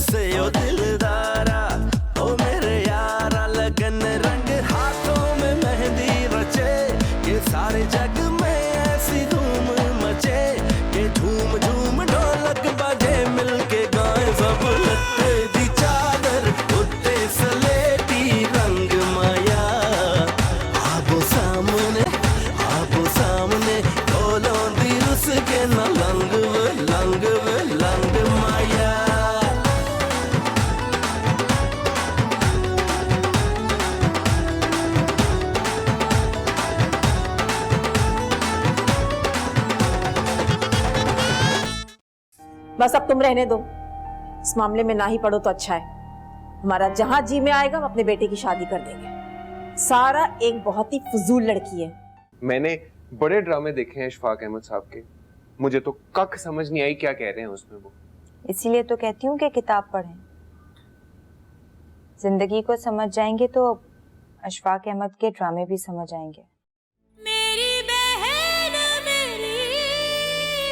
से ओ दिलदारा, ओ मेरे यारा लगन रंग हाथों में मेहंदी रचे, ये सारे जग में ऐसी धूम मचे कि झूम झूम ढोलक बजे मिलके गाए सब लत्ते दी चादर उत्ते सलेटी रंग माया। आबो सामने ढोलों दी रुस के न लंग लंग माया। बस अब तुम रहने दो, इस मामले में ना ही पड़ो तो अच्छा है। हमारा जहां जी में आएगा हम अपने बेटे की शादी कर देंगे। सारा एक बहुत ही फजूल लड़की है। मैंने बड़े ड्रामे देखे हैं इशफाक अहमद साहब के, मुझे तो कख समझ नहीं आई क्या कह रहे हैं उसमें वो। इसीलिए तो कहती हूँ कि किताब पढ़ें, जिंदगी को समझ जाएंगे तो इशफाक अहमद के ड्रामे भी समझ आएंगे। मेरी बहन मेरी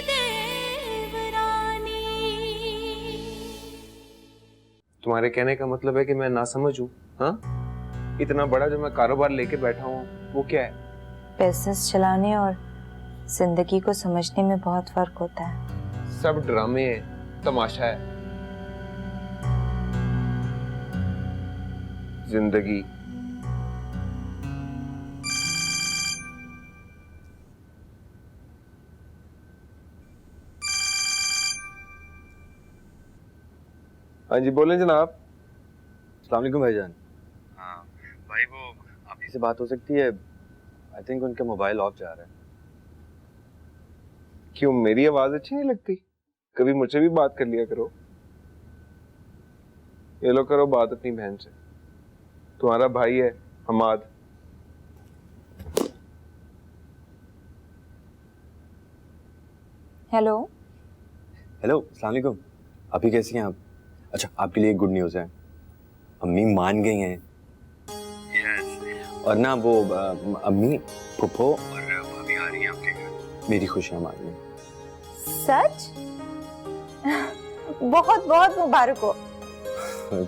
देवरानी। तुम्हारे कहने का मतलब है कि मैं ना समझूं? हाँ, इतना बड़ा जो मैं कारोबार लेके बैठा हूँ वो क्या है? बिजनेस चलाने और जिंदगी को समझने में बहुत फर्क होता है। सब ड्रामे हैं, तमाशा है। जिंदगी हाँ जी बोलें जनाब। अस्सलाम वालेकुम भाईजान। हाँ भाई, वो आप ही से बात हो सकती है? आई थिंक उनका मोबाइल ऑफ जा रहा है। क्यों, मेरी आवाज अच्छी नहीं लगती? कभी मुझसे भी बात कर लिया करो। ये लो करो बात अपनी बहन से, तुम्हारा भाई है हमाद। हेलो हेलो, अस्सलाम वालेकुम। अभी कैसी हैं आप? अच्छा, आपके लिए गुड न्यूज़ है, अम्मी मान गई हैं। और ना वो अम्मी, फुफो और भाभी आ रही हैं आपके घर। मेरी खुशियाँ मान गई। सच? बहुत बहुत मुबारक हो।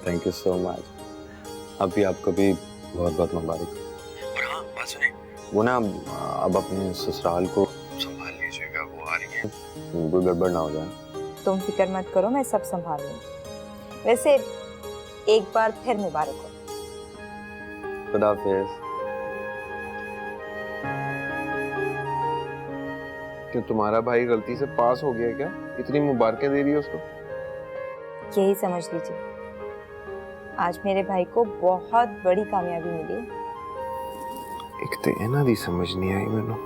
Thank you so much. अभी आपको भी बहुत बहुत मुबारक। और हाँ, बात सुने, वो ना अब अपने ससुराल को संभाल लीजिएगा, वो आ रही है, कोई गड़बड़ ना हो जाए। तुम फिक्र मत करो, मैं सब संभाल लूंगी। वैसे एक बार फिर मुबारक हो। खुदा हाफिज़। क्यों, तुम्हारा भाई गलती से पास हो गया क्या? इतनी मुबारकें दे रही है उसको। यही समझ लीजिए, आज मेरे भाई को बहुत बड़ी कामयाबी मिली है। एक तो इन्हां दी समझ नहीं आई मैनू।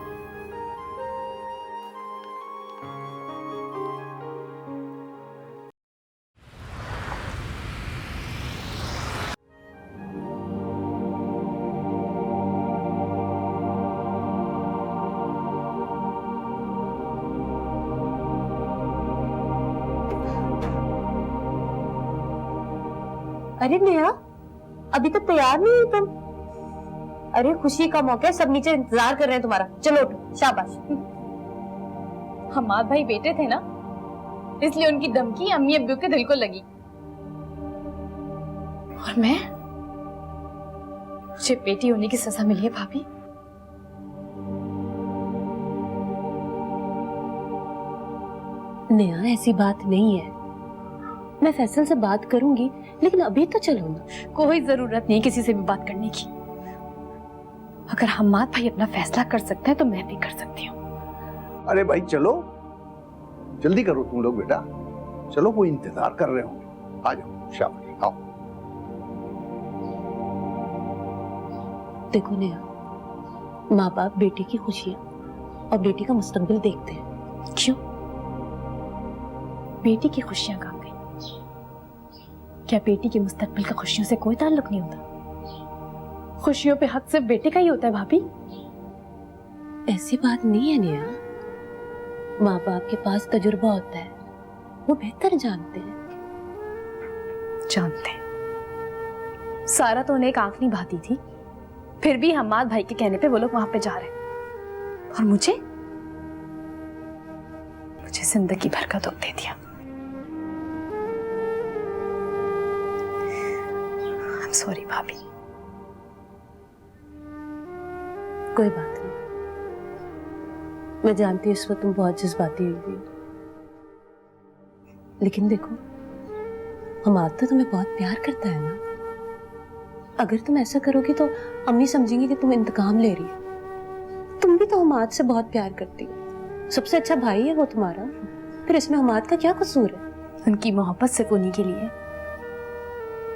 अरे नेहा, अभी तक तैयार नहीं हुई तुम? अरे खुशी का मौका है, सब नीचे इंतजार कर रहे हैं तुम्हारा। चलो उठो, शाबाश। हमारे भाई बेटे थे ना, इसलिए उनकी धमकी अम्मी अब्बू के दिल को लगी। और मुझे बेटी होने की सजा मिली है भाभी। नेहा, ऐसी बात नहीं है, मैं फैसल से बात करूंगी, लेकिन अभी तो चलो ना। कोई जरूरत नहीं किसी से भी बात करने की। अगर हमाद भाई अपना फैसला कर सकते हैं तो मैं भी कर सकती हूँ। अरे भाई चलो, जल्दी करो तुम लोग बेटा, चलो वो इंतजार कर रहे होंगे। आ जाओ, शाबाश, आओ। देखो नेहा, माँ बाप बेटी की खुशियाँ और बेटी का मुस्तकबिल देखते हैं। क्यों? बेटी की खुशियां कहाँ गई? क्या बेटी के मुस्तकबिल का खुशियों से कोई ताल्लुक नहीं होता? खुशियों पे हक सिर्फ बेटे का ही होता है भाभी। ऐसी बात नहीं है नेहा, माँ बाप के पास तजुर्बा होता है, वो बेहतर जानते हैं। जानते हैं। सारा तो उन्हें एक आंख नहीं भाती थी, फिर भी हमाद भाई के कहने पे वो लोग वहां पे जा रहे, और मुझे जिंदगी भर का दुख दे दिया। सॉरी भाभी। कोई बात नहीं, मैं जानती हूँ इस वक्त तुम बहुत जज्बाती हुई हो, लेकिन देखो हमाद तो तुम्हें बहुत प्यार करता है ना। अगर तुम ऐसा करोगी तो अम्मी समझेंगी कि तुम इंतकाम ले रही हो। तुम भी तो हमाद से बहुत प्यार करती हो, सबसे अच्छा भाई है वो तुम्हारा, फिर इसमें हमाद का क्या कसूर है? उनकी मोहब्बत सिर्फ उन्हीं के लिए,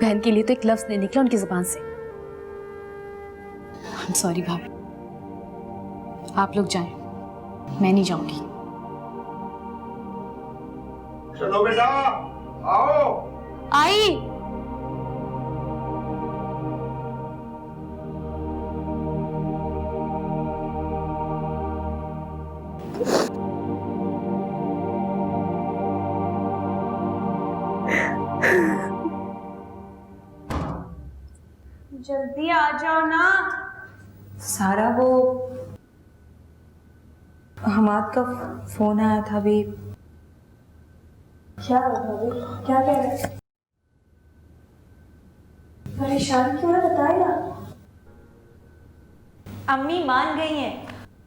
बहन के लिए तो एक लफ्ज नहीं निकला उनकी जुबान से। I'm sorry भाभी, आप लोग जाएं, मैं नहीं जाऊंगी। चलो बेटा आओ। आई जल्दी आ जाओ ना। सारा वो हमाद का फोन आया था अभी। क्या हुआ भाभी, क्या कह रहे? परेशान क्यों है बताएगा? अम्मी मान गई हैं,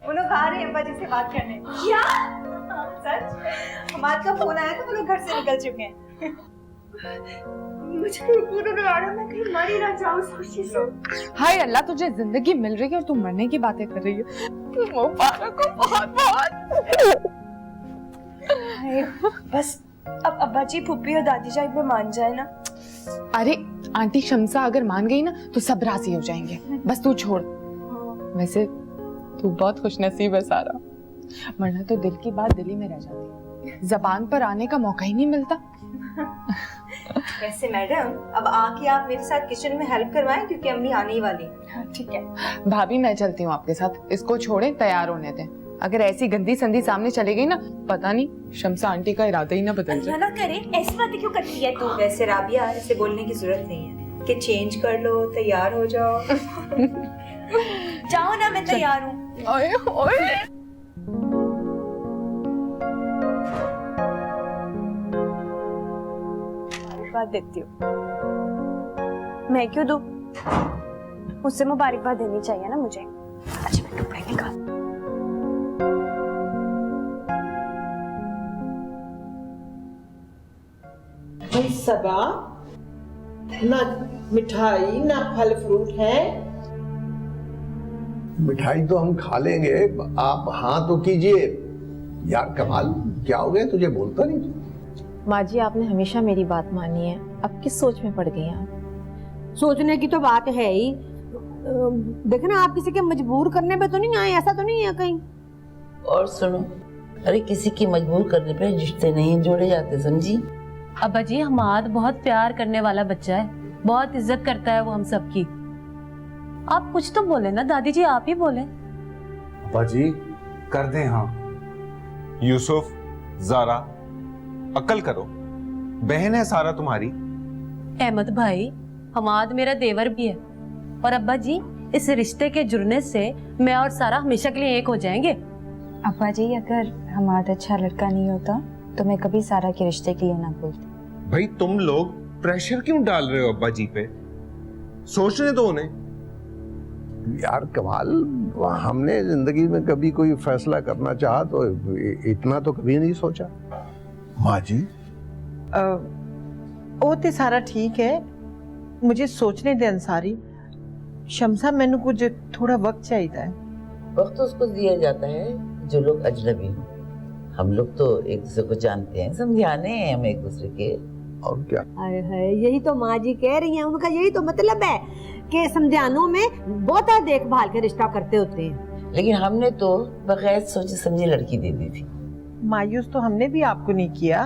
वो लोग आ रहे हैं अब्बा जी से बात करने। क्या सच? हमाद का फोन आया था, वो लोग घर से निकल चुके हैं। मुझे मैं कहीं मर ही ना जाऊं सोची सो। हाय अल्लाह, तुझे जिंदगी मिल रही है और तू मरने की बातें कर रही है। मुबारक हो बहुत बहुत। बस अब अब्बा जी, फुप्पी और दादी जान पे मान जाए ना। अरे आंटी शम्सा अगर मान गई ना तो सब राजी हो जाएंगे, बस तू छोड़। वैसे तू बहुत खुशनसीब है सारा, वरना तो दिल की बात दिल ही में रह जाती, जबान पर आने का मौका ही नहीं मिलता। वैसे मैडम, अब आके आप मेरे साथ किचन में हेल्प करवाएं क्योंकि अम्मी आने ही वाली। ठीक है भाभी, मैं चलती हूँ आपके साथ, इसको छोड़े तैयार होने दें। अगर ऐसी गंदी संदी सामने चली गई ना, पता नहीं शम्सा आंटी का इरादा ही ना बदल जाए। ना करे, ऐसी बातें क्यों करती है तू? वैसे राबिया, ऐसे बोलने की जरूरत नहीं है कि चेंज कर लो, तैयार हो जाओ। जाओ ना, मैं तैयार हूँ। ओए ओए मुबारकबाद देती हूँ। मैं क्यों दूँ? मुझसे मुबारकबाद देनी चाहिए ना मुझे। अच्छा मैं कपड़े निकाल। सबा, ना मिठाई ना फल फ्रूट है। मिठाई तो हम खा लेंगे, आप हाँ तो कीजिए। यार कमाल, क्या हो गया तुझे, बोलता नहीं तू? माँ जी, आपने हमेशा मेरी बात मानी है, अब किस सोच में पड़ गई आप? सोचने की तो बात है ही। देखो ना, आप किसी के मजबूर करने पे तो नहीं आए, ऐसा तो नहीं है कहीं। और सुनो, अरे किसी की मजबूर करने पे रिश्ते नहीं जोड़े जाते, समझी? अब्बा जी, हमाद बहुत प्यार करने वाला बच्चा है, बहुत इज्जत करता है वो हम सब की। आप कुछ तो बोले ना दादी जी, आप ही बोले। अब्बा जी कर दें हाँ। यूसुफ, जारा, अक्ल करो, बहन है सारा तुम्हारी। अहमद भाई, हमाद मेरा देवर भी है, और अब्बा जी इस रिश्ते के जुड़ने से मैं और सारा हमेशा के लिए एक हो जाएंगे। अब्बा जी, अगर हमाद अच्छा लड़का नहीं होता तो मैं कभी सारा के रिश्ते के लिए ना बोलती। भाई तुम लोग प्रेशर क्यों डाल रहे हो अब्बा जी पे? सोचने दो उन्हें। यार कमाल, हमने जिंदगी में कभी कोई फैसला करना चाहा तो इतना तो कभी नहीं सोचा। माँ जी, ਉਹ ਤੇ ਸਾਰਾ ठीक है, मुझे सोचने दे अंसारी। शम्सा, मैंने कुछ थोड़ा वक्त चाहिए है। वक्त उसको दिया जाता है जो लोग अजनबी हो। हम लोग तो एक दूसरे को जानते हैं, समझाने हैं हम एक दूसरे के। और क्या? है यही तो माँ जी कह रही हैं, उनका यही तो मतलब है कि समझानों में बहुत देखभाल के रिश्ता करते होते हैं। लेकिन हमने तो बगैर सोचे समझे लड़की दे दी थी। मायूस तो हमने भी आपको नहीं किया।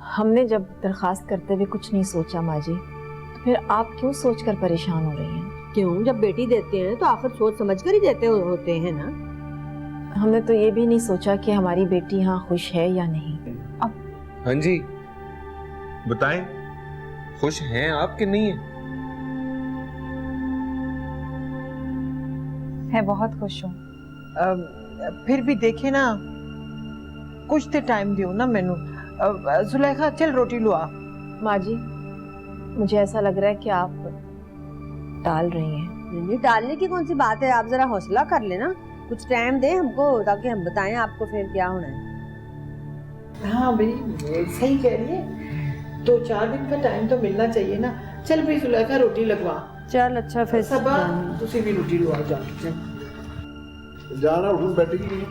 हमने जब दरखास्त करते हुए कुछ नहीं सोचा माँ जी, तो फिर आप क्यों सोचकर परेशान हो रही हैं? क्यों, जब बेटी देते हैं तो आखिर सोच समझ कर ही देते होते हैं ना। हमने तो ये भी नहीं सोचा कि हमारी बेटी यहाँ खुश है या नहीं। हाँ जी बताएं, खुश हैं आप कि नहीं है? मैं बहुत खुश हूँ। फिर भी देखे ना, कुछ तो टाइम दियो ना मैनू। जुलेखा, चल रोटी लो आ। माँ जी, मुझे ऐसा लग रहा है कि आप टाल रही हैं। नहीं, टालने की कौन सी बात है, आप जरा हौसला कर लेना, कुछ टाइम दे हमको ताकि हम बताएं आपको फिर क्या होना है। हाँ भाई सही कह रही है, 2-4 दिन का टाइम तो मिलना चाहिए ना। चल भाई सुलेखा रोटी लगवा। चल अच्छा फिर सबा तुसी भी रोटी लगा जाके चल जाना उठ बैठेगी नहीं।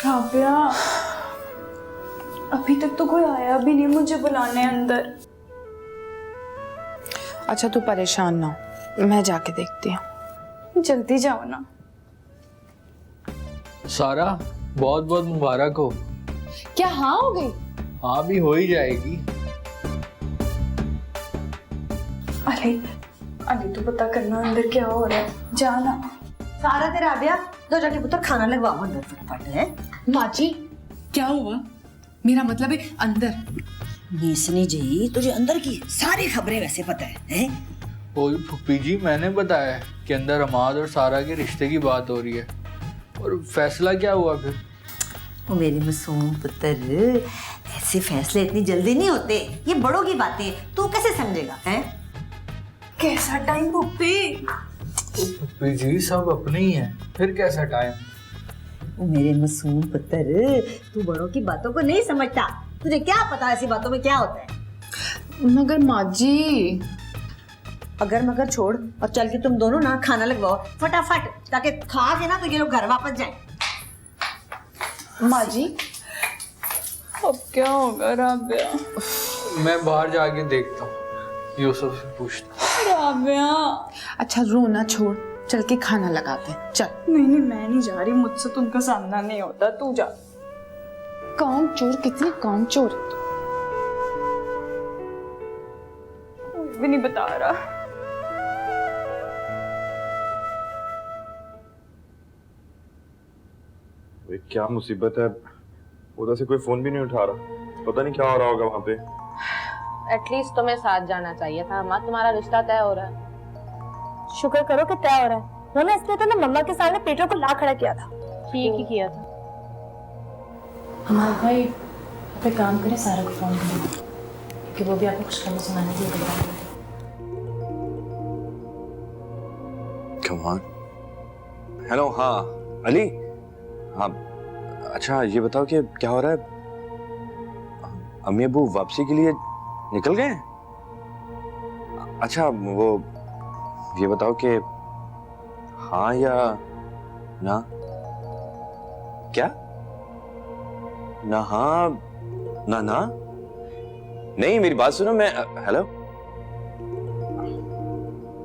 राबिया, अभी तक तो कोई आया भी नहीं मुझे बुलाने अंदर। अच्छा तू परेशान ना हो, मैं जाके देखती हूँ। जल्दी जाओ ना। सारा बहुत बहुत मुबारक हो। क्या हाँ हो गई? हाँ भी हो ही जाएगी। अरे अरे तू पता करना अंदर क्या हो रहा है, जाना। सारा तेरा आबिया तो जाके पुत्र खाना लगवाओ अंदर फटाफट है। माँ जी क्या हुआ? मेरा मतलब है अंदर। नीसनी जी तुझे अंदर की सारी खबरें वैसे पता है? ओए फुप्पी जी, मैंने बताया है कि अंदर अमाद और सारा के रिश्ते की बात हो रही है। और फैसला क्या हुआ फिर? ओ मेरे मासूम पुत्र, ऐसे फैसले इतनी जल्दी नहीं होते, ये बड़ों की बातें तू कैसे समझेगा हैं? कैसा टाइम पुप्पी? फुप्पी जी सब अपने ही हैं, फिर कैसा टाइम? ओ मेरे मासूम पुत्र, तू बड़ों की बातों को नहीं समझता, तुझे क्या पता ऐसी बातों में क्या होता है। मगर माँ जी अगर मगर छोड़ और चल के तुम दोनों ना खाना लगवाओ फटाफट, ताकि खा के ना तो ये लोग घर वापस जाएं। माँ जी अब क्या होगा राबिया? मैं बाहर जाके देखता हूँ, यूसुफ से पूछता हूँ। राबिया अच्छा रोना छोड़, चल के खाना लगाते हैं चल। नहीं मैं नहीं जा रही, मुझसे तो उनका सामना नहीं होता, तू जा। काम चोर, कितनी काम चोर है तू। कोई भी नहीं बता रहा। क्या मुसीबत है, उधर से कोई फोन भी नहीं उठा रहा, पता नहीं क्या हो रहा होगा वहाँ पे। एटलीस्ट तुम्हें साथ जाना चाहिए था अम्मा, तुम्हारा रिश्ता तय हो रहा है। शुक्र करो कि तय हो रहा है, मैंने इसलिए तो ना मम्मा के सामने पीटर को ला खड़ा किया था। ठीक ही किया था। हमारे भाई पे काम करें, सारा को फोन करें क्योंकि वो भी आपको कुछ करना सुनाने के लिए। Come on. हेलो हाँ अली, हाँ अच्छा ये बताओ कि क्या हो रहा है, अम्मी अबू वापसी के लिए निकल गए? अच्छा वो ये बताओ कि हाँ या ना? क्या ना? हाँ ना ना? नहीं मेरी बात सुनो, मैं हेलो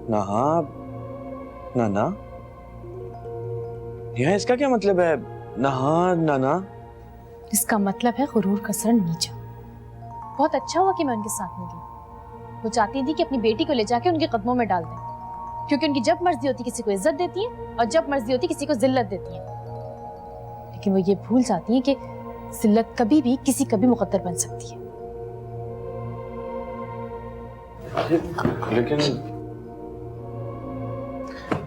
ना हाँ ना ना? यहाँ इसका क्या मतलब है ना हाँ ना ना? इसका मतलब है गुरूर का सर नीचा। बहुत अच्छा हुआ कि मैं उनके साथ में गई। वो चाहती थी कि अपनी बेटी को ले जाके उनके कदमों में डाल दें, क्योंकि उनकी जब मर्जी होती किसी को इज्जत देती है और जब मर्जी होती किसी को जिल्लत देती है। लेकिन वो ये भूल जाती है कि जिल्लत कभी भी किसी का भी मुकद्दर बन सकती है। लेकिन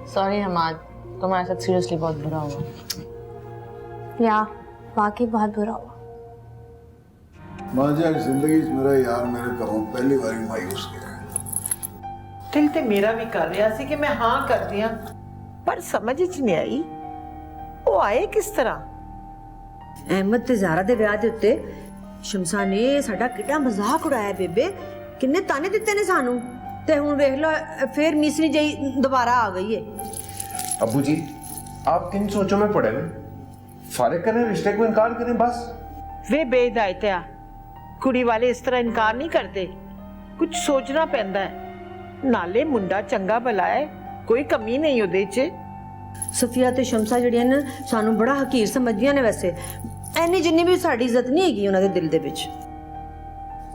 सॉरी हमाद, तुम्हारे साथ सीरियसली बहुत बुरा हुआ। या वाकई बहुत बुरा हुआ। माजा जिंदगी मेरा यार मेरे घरों पहली बार मायूस किया। दिल ते मेरा भी कर रहा सी कि मैं हाँ कर दिया, पर समझ च नहीं आई वो आए किस तरह। अहमद ते ज़ारा दे विआह दे उत्ते शमसा ने साडा कितना मजाक उड़ाया बेबे, किन्ने ताने दिते ने सानू, ते हुण वेख लो फिर मिसरी जई दोबारा आ गई है। अबू जी आप किन सोचों में पड़े हुए, फारिग करें, रिश्ते को इनकार करें बस। वे बेहिदायत आ, कुड़ी वाले इस तरह इनकार नहीं करते, कुछ सोचना पैंदा है। नाले मुंडा चंगा भला है, कोई कमी नहीं उहदे च। सफिया ते शमसा जड़ियां ना सानू बड़ा हकीर समझदियां ने, वैसे एनी जिन्नी भी साडी इज्जत नहीं हैगी उन्हां दे दिल दे विच।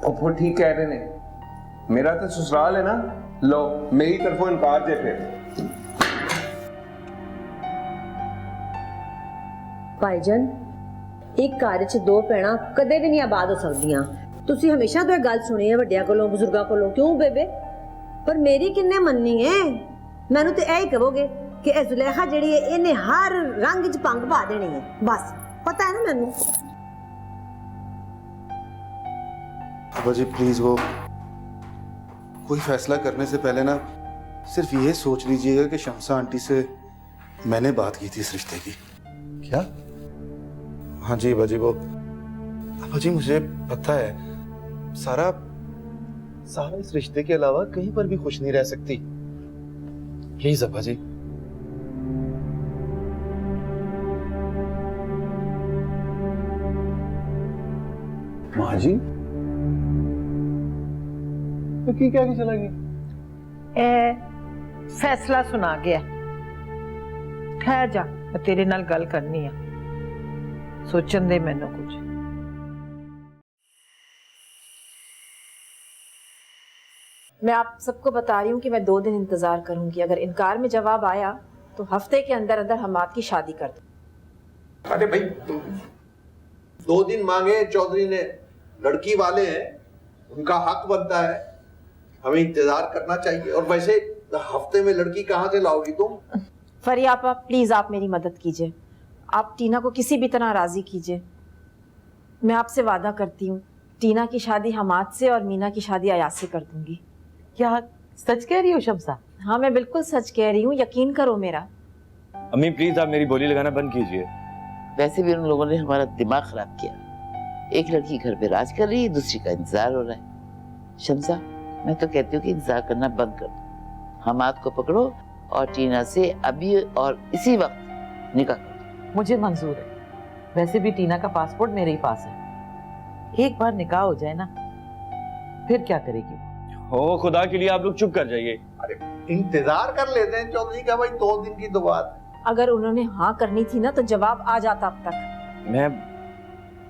वो ठीक कह रहे ने, मेरा तो ससुराल है ना, लो मेरी तरफों इनकार जे फिर। भाईजान एक घर च दो भैणां कदे भी नहीं आबाद हो सकदियां। तुसी हमेशा तो एक गल सुनी है वड्डियां कोलों, बुजुर्गां कोलों, क्यों बेबे? पर मेरी किन्ने मननी है? मैनू तो यही कहोगे कि ए जुलेखा जिहड़ी है इन्हें हर रंग च भंग पा देनी है, बस पता है ना मैनू। अब्बा जी प्लीज, वो कोई फैसला करने से पहले ना सिर्फ ये सोच लीजिएगा कि शमसा आंटी से मैंने बात की थी इस रिश्ते की। क्या? हाँ जी अब्बा जी, वो अब्बा जी मुझे पता है सारा इस रिश्ते के अलावा कहीं पर भी खुश नहीं रह सकती। प्लीज अब्बा जी। माँ जी तो की क्या चला गया? फैसला सुना गया। ठहर जा, मैं तेरे नाल गल करनी है, सोचन दे मैनू कुछ। मैं आप सबको बता रही हूँ कि मैं 2 दिन इंतजार करूंगी। अगर इनकार में जवाब आया तो हफ्ते के अंदर अंदर हमाद की शादी कर दो। अरे भाई 2 दिन मांगे चौधरी ने, लड़की वाले हैं, उनका हक बनता है, हमें इंतजार करना चाहिए। और वैसे हफ्ते में लड़की कहाँ से लाओगी तुम? फरिया आपा प्लीज आप मेरी मदद कीजिए, आप टीना को किसी भी तरह राजी कीजिए। मैं आपसे वादा करती हूँ टीना की शादी हमाद से और मीना की शादी अयाज से कर दूंगी। क्या सच कह रही हो शमसा? हाँ मैं बिल्कुल सच कह रही हूँ, यकीन करो मेरा। अम्मी प्लीज आप मेरी बोली लगाना बंद कीजिए। वैसे भी उन लोगों ने हमारा दिमाग खराब किया। एक लड़की घर पे राज कर रही है, दूसरी का इंतजार हो रहा है। शमसा मैं तो कहती हूँ कि इंतजार करना बंद कर दो, हमाद को पकड़ो और टीना से अभी और इसी वक्त निकाह कर दो। मुझे मंजूर है। वैसे भी टीना का पासपोर्ट मेरे ही पास है, एक बार निकाह हो जाए ना फिर क्या करेगी? हो खुदा के लिए आप लोग चुप कर जाइए। अरे इंतजार कर लेते हैं चौधरी का, भाई 2 दिन की तो बात है। अगर उन्होंने हाँ करनी थी ना तो जवाब आ जाता अब तक।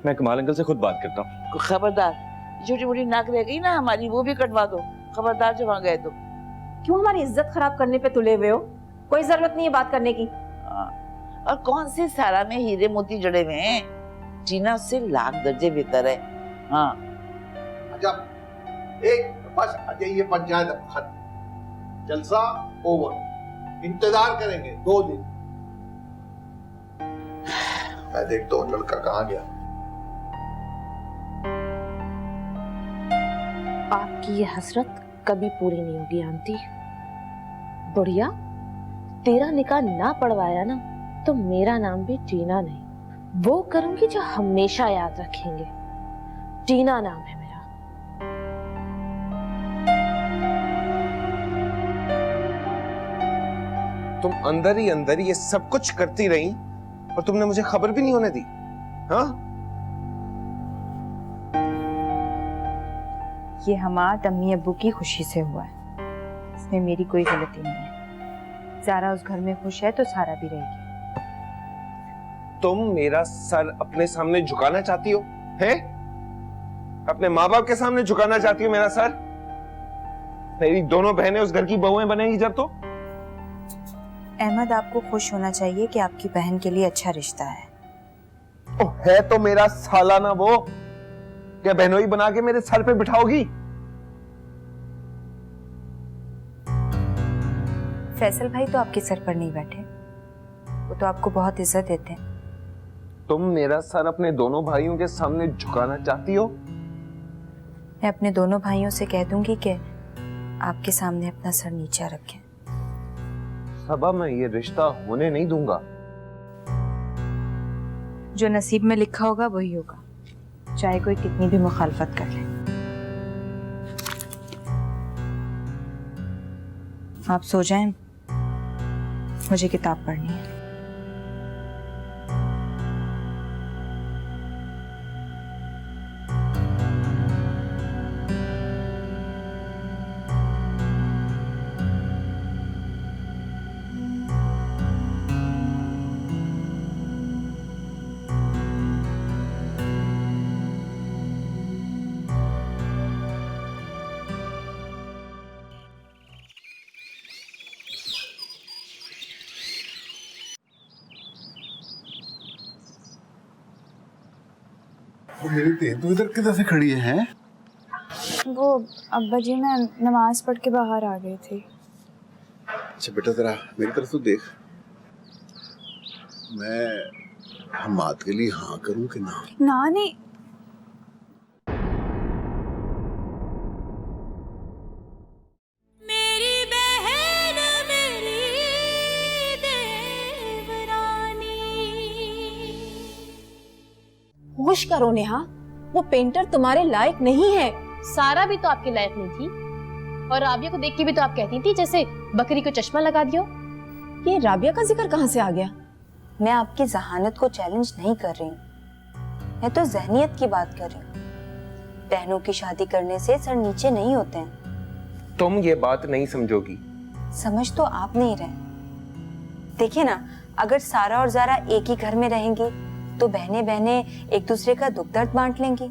मैं कमाल अंकल से खुद बात करता हूँ। खबरदार, छोटी मोटी नाक रह गई ना हमारी, वो भी कटवा दो। खबरदार जो वहां गए तो। क्यों हमारी इज्जत खराब करने पे तुले हुए हो? कोई जरूरत नहीं है बात करने की। और कौन से सारा में हीरे मोती जड़े हुए हैं? टीना उससे लाख दर्जे बेहतर है। हाँ अच्छा एक बस अजय, ये पंचायत अब खत्म, जलसा ओवर, इंतजार करेंगे 2 दिन। मैं देखता हूँ लड़का कहाँ गया। आपकी ये हसरत कभी पूरी नहीं होगी आंटी। बुढ़िया, तेरा निकाह ना पढ़वाया ना तो मेरा नाम भी टीना नहीं, वो करूंगी जो हमेशा याद रखेंगे। टीना नाम है मेरा। तुम अंदर ही अंदर ये सब कुछ करती रही और तुमने मुझे खबर भी नहीं होने दी। हाँ ये हमाद अम्मी अब्बू की खुशी से हुआ है, इसमें मेरी कोई गलती नहीं है। ज़ारा उस घर में खुश है तो सारा भी रहेगी। तुम मेरा सर अपने सामने झुकाना चाहती हो, हैं? अपने माँ बाप के सामने झुकाना चाहती हो मेरा सर? मेरी दोनों बहनें उस घर की बहुएं बनेंगी जब तो। अहमद, आपको खुश होना चाहिए कि आपकी बहन के लिए अच्छा रिश्ता है। है तो मेरा साला ना वो, क्या बहनोई बना के मेरे सर पे बिठाओगी? फैसल भाई तो आपके सर पर नहीं बैठे, वो तो आपको बहुत इज्जत देते हैं। तुम मेरा सर अपने दोनों भाइयों के सामने झुकाना चाहती हो? मैं अपने दोनों भाइयों से कह दूंगी कि आपके सामने अपना सर नीचा रखें। सबा मैं ये रिश्ता होने नहीं दूंगा। जो नसीब में लिखा होगा वही होगा, चाहे कोई कितनी भी मुखालफत कर ले। आप सो जाएं, मुझे किताब पढ़नी है। मेरी तेंदु इधर किधर से खड़ी है? वो अब्बा जी मैं नमाज पढ़ के बाहर आ गई थी। अच्छा बेटा जरा मेरी तरफ तो देख, मैं हमाद के लिए हाँ करूं कि ना? ना नहीं, होश करो नेहा, वो पेंटर तुम्हारे लायक नहीं है। सारा भी तो आपके लायक नहीं थी, और राबिया को देख के भी तो आप कहती थी जैसे बकरी को चश्मा लगा दियो। ये राबिया का जिक्र कहाँ से आ गया? मैं आपकी जहानत को चैलेंज नहीं कर रही हूँ, मैं तो जहनियत की बात कर रही हूँ। बहनों की शादी करने से सर नीचे नहीं होते हैं। तुम ये बात नहीं समझोगी। समझ तो आप नहीं रहे। देखिए ना, अगर सारा और जारा एक ही घर में रहेंगी तो बहनें एक दूसरे का दुख दर्द बांट लेंगी।